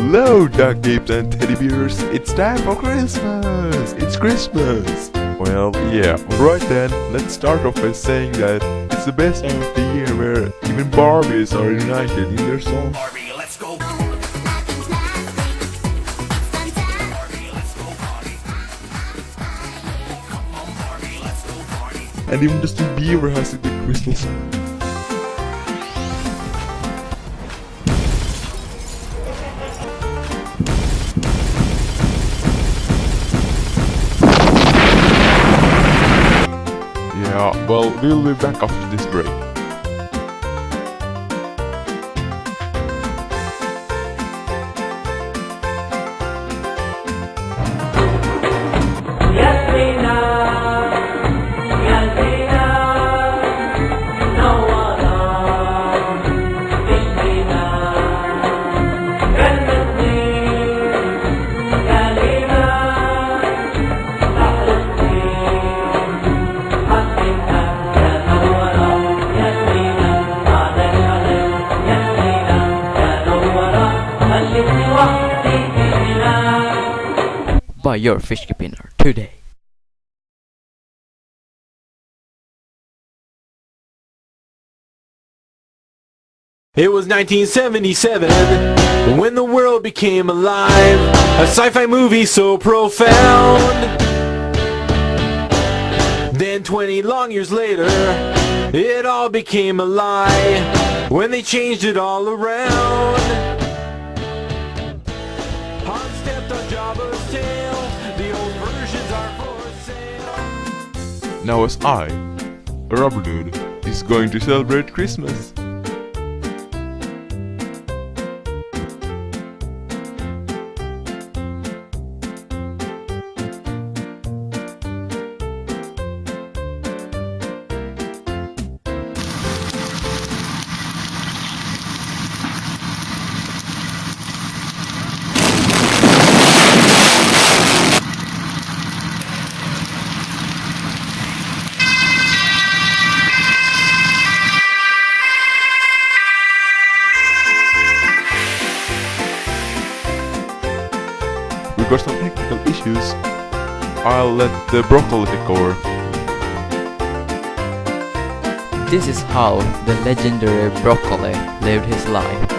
Hello, duck apes and teddy bears. It's time for Christmas. It's Christmas. Well, yeah. Alright then, let's start off by saying that it's the best time of the year where even Barbies are united in their song. Barbie, let's go. And even Justin Bieber has a good Christmas song. Yeah, well, we'll be back after this break. Buy your fish spinner today. It was 1977 when the world became alive. A sci-fi movie so profound. Then 20 long years later, it all became a lie when they changed it all around. Han stepped on Jabba's tail. The old versions are for sale. Now as I, a rubber dude, is going to celebrate Christmas. Because of technical issues, I'll let the broccoli take over. This is how the legendary broccoli lived his life.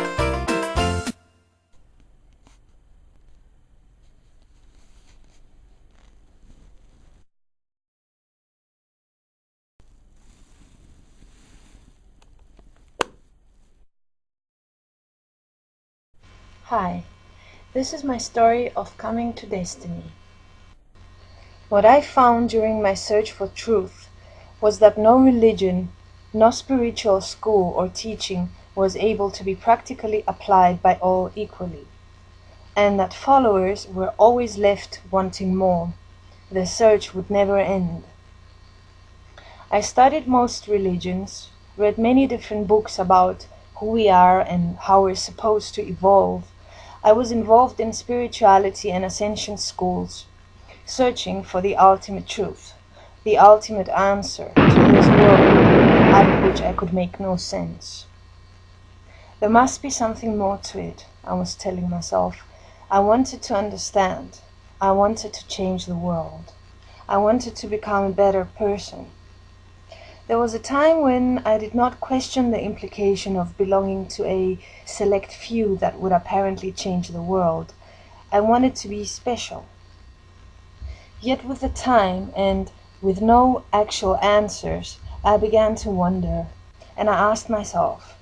Hi, this is my story of coming to destiny. What I found during my search for truth was that no religion, no spiritual school or teaching was able to be practically applied by all equally, and that followers were always left wanting more. The search would never end. I studied most religions, read many different books about who we are and how we're supposed to evolve. I was involved in spirituality and ascension schools, searching for the ultimate truth, the ultimate answer to this world out of which I could make no sense. There must be something more to it, I was telling myself. I wanted to understand. I wanted to change the world. I wanted to become a better person. There was a time when I did not question the implication of belonging to a select few that would apparently change the world. I wanted to be special. Yet with the time and with no actual answers, I began to wonder, and I asked myself,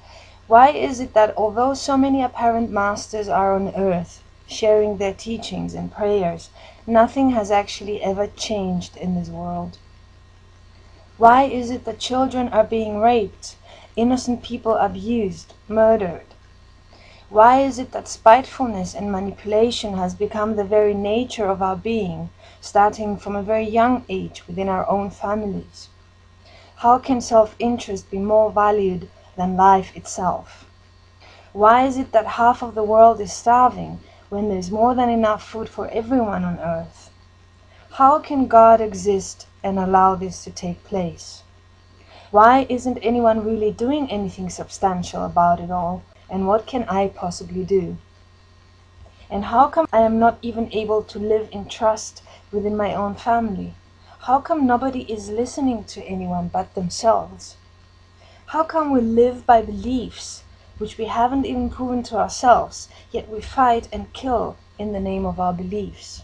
why is it that although so many apparent masters are on earth, sharing their teachings and prayers, nothing has actually ever changed in this world? Why is it that children are being raped, innocent people abused, murdered? Why is it that spitefulness and manipulation has become the very nature of our being, starting from a very young age within our own families? How can self-interest be more valued than life itself? Why is it that half of the world is starving when there's more than enough food for everyone on earth? How can God exist and allow this to take place? Why isn't anyone really doing anything substantial about it all? And what can I possibly do? And how come I am not even able to live in trust within my own family? How come nobody is listening to anyone but themselves? How come we live by beliefs which we haven't even proven to ourselves, yet we fight and kill in the name of our beliefs?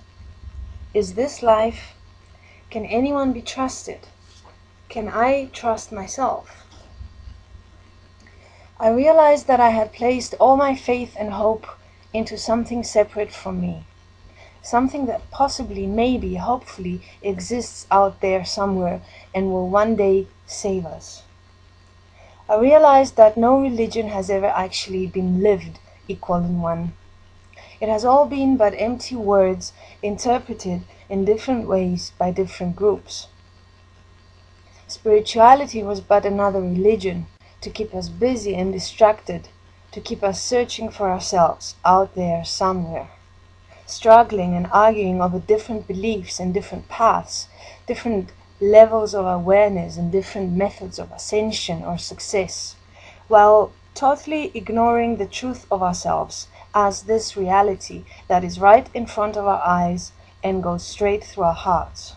Is this life? Can anyone be trusted? Can I trust myself? I realized that I had placed all my faith and hope into something separate from me. Something that possibly, maybe, hopefully exists out there somewhere and will one day save us. I realized that no religion has ever actually been lived equal in one. It has all been but empty words interpreted in different ways by different groups. Spirituality was but another religion to keep us busy and distracted, to keep us searching for ourselves out there somewhere, struggling and arguing over different beliefs and different paths, different levels of awareness and different methods of ascension or success, while totally ignoring the truth of ourselves as this reality that is right in front of our eyes and goes straight through our hearts.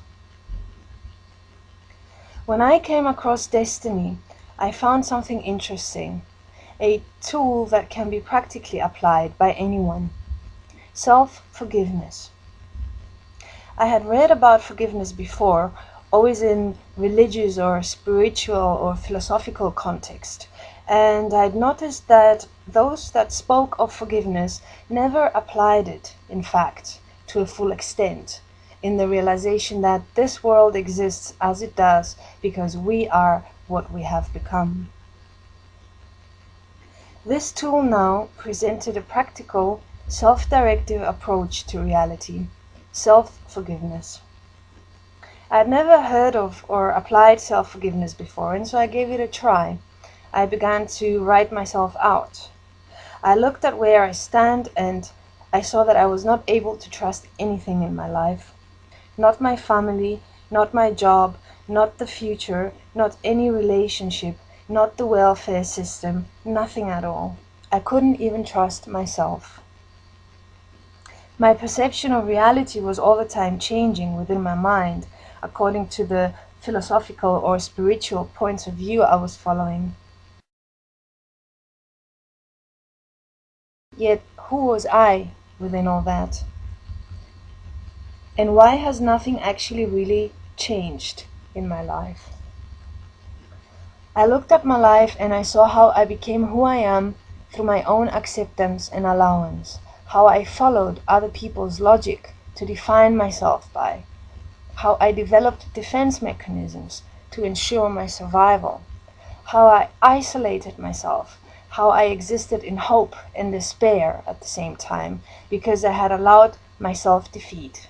When I came across destiny, I found something interesting, a tool that can be practically applied by anyone: self-forgiveness. I had read about forgiveness before, always in religious or spiritual or philosophical context, and I'd noticed that those that spoke of forgiveness never applied it, in fact, to a full extent, in the realization that this world exists as it does because we are what we have become. This tool now presented a practical, self-directive approach to reality: self-forgiveness. I had never heard of or applied self-forgiveness before, and so I gave it a try. I began to write myself out. I looked at where I stand, and I saw that I was not able to trust anything in my life. Not my family, not my job, not the future, not any relationship, not the welfare system, nothing at all. I couldn't even trust myself. My perception of reality was all the time changing within my mind, according to the philosophical or spiritual points of view I was following. Yet, who was I within all that? And why has nothing actually really changed in my life? I looked at my life and I saw how I became who I am through my own acceptance and allowance, how I followed other people's logic to define myself by, how I developed defense mechanisms to ensure my survival, how I isolated myself, how I existed in hope and despair at the same time because I had allowed myself defeat.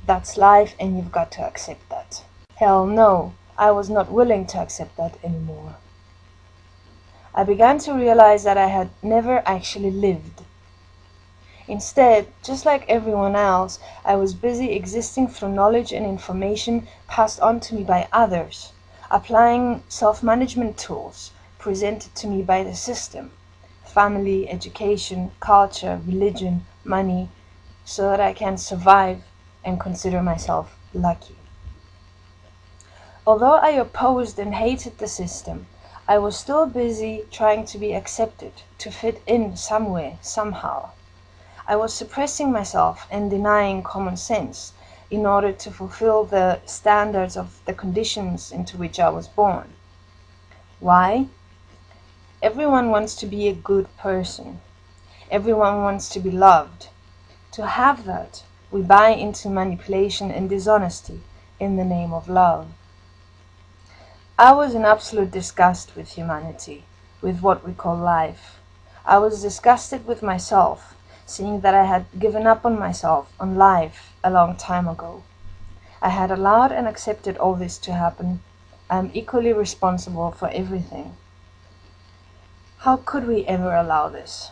That's life, and you've got to accept that. Hell no, I was not willing to accept that anymore. I began to realize that I had never actually lived. Instead, just like everyone else, I was busy existing through knowledge and information passed on to me by others, applying self-management tools presented to me by the system, family, education, culture, religion, money, so that I can survive and consider myself lucky. Although I opposed and hated the system, I was still busy trying to be accepted, to fit in somewhere, somehow. I was suppressing myself and denying common sense in order to fulfill the standards of the conditions into which I was born. Why? Everyone wants to be a good person. Everyone wants to be loved. To have that, we buy into manipulation and dishonesty in the name of love. I was in absolute disgust with humanity, with what we call life. I was disgusted with myself, seeing that I had given up on myself, on life, a long time ago. I had allowed and accepted all this to happen. I am equally responsible for everything. How could we ever allow this?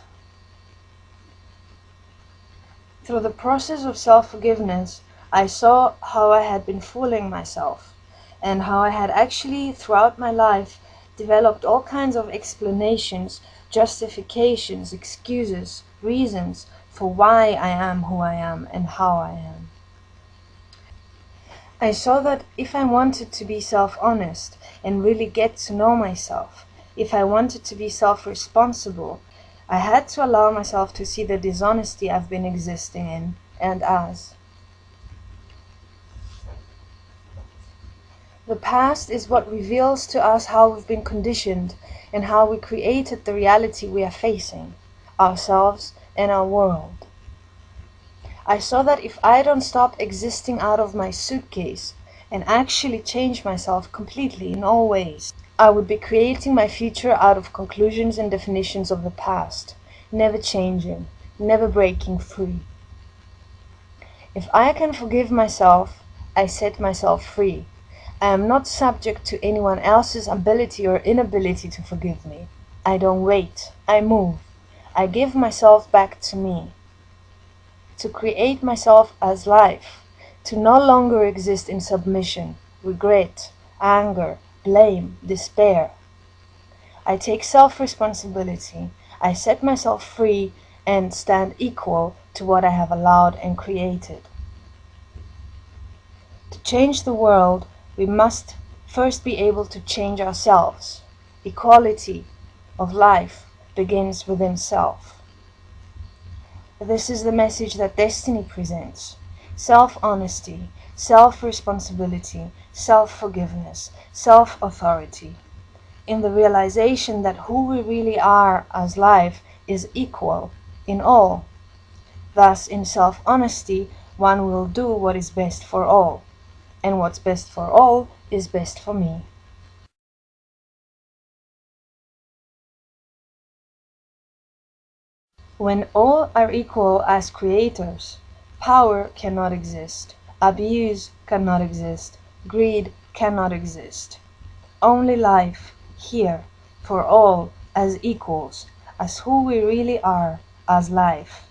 Through the process of self-forgiveness, I saw how I had been fooling myself, and how I had actually, throughout my life, developed all kinds of explanations, justifications, excuses, reasons for why I am who I am and how I am. I saw that if I wanted to be self-honest and really get to know myself, if I wanted to be self-responsible, I had to allow myself to see the dishonesty I've been existing in and as. The past is what reveals to us how we've been conditioned and how we created the reality we are facing, ourselves and our world. I saw that if I don't stop existing out of my suitcase and actually change myself completely in all ways, I would be creating my future out of conclusions and definitions of the past, never changing, never breaking free. If I can forgive myself, I set myself free. I am not subject to anyone else's ability or inability to forgive me. I don't wait, I move. I give myself back to me. To create myself as life, to no longer exist in submission, regret, anger, blame, despair. I take self-responsibility. I set myself free and stand equal to what I have allowed and created. To change the world, we must first be able to change ourselves. Equality of life begins within self. This is the message that Destiny presents. Self-honesty, self-responsibility, self-forgiveness, self-authority. In the realization that who we really are as life is equal in all. Thus, in self-honesty, one will do what is best for all. And what's best for all is best for me. When all are equal as creators, power cannot exist, abuse cannot exist, greed cannot exist. Only life, here, for all, as equals, as who we really are, as life.